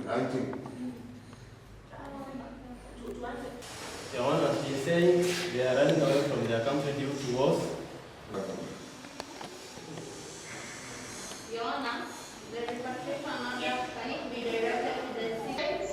Acting. Your Honor, she is saying they are running away from their country due to wars. Your Honor, the repatriation order can it be directed to the citizens?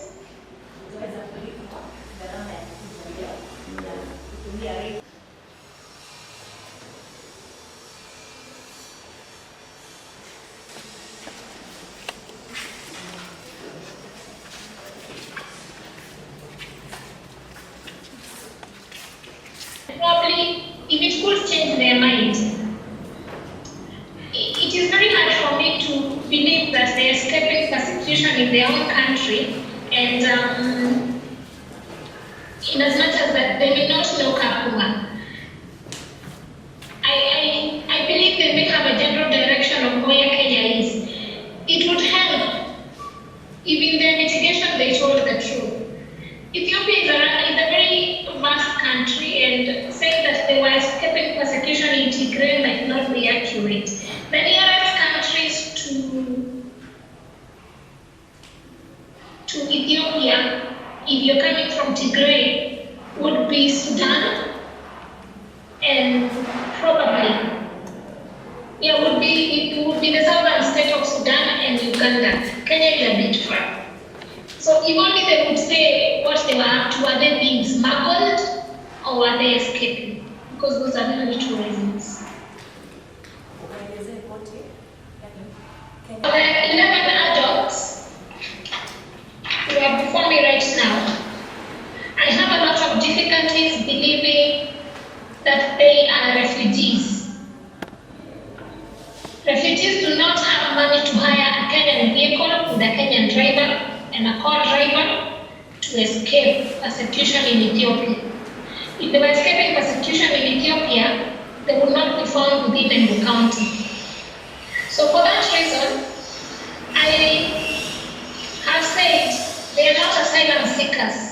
Probably, if it could change their mind, it is very hard for me to believe that they are escaping persecution in their own country, and in as much as that they may not know Kakuma. I believe they may have a general direction of where Kenya is. It would help if in their mitigation they told the truth. Ethiopia is a very vast country, and saying that they were escaping persecution in Tigray might not be accurate. The nearest countries to Ethiopia, if you're coming from Tigray, would be Sudan, and probably it would be the southern state of Sudan and Uganda. Kenya is a bit far. So if only they would say what they were up to, are they being smuggled or are they escaping? Because those are very two reasons. The 11 adults who are before me right now, I have a lot of difficulties believing that they are refugees. Refugees do not have money to hire a Kenyan vehicle with a Kenyan driver and a co-driver to escape persecution in Ethiopia. If they were escaping persecution in Ethiopia, they would not be found within Embu County. So for that reason, I have said they are not asylum seekers.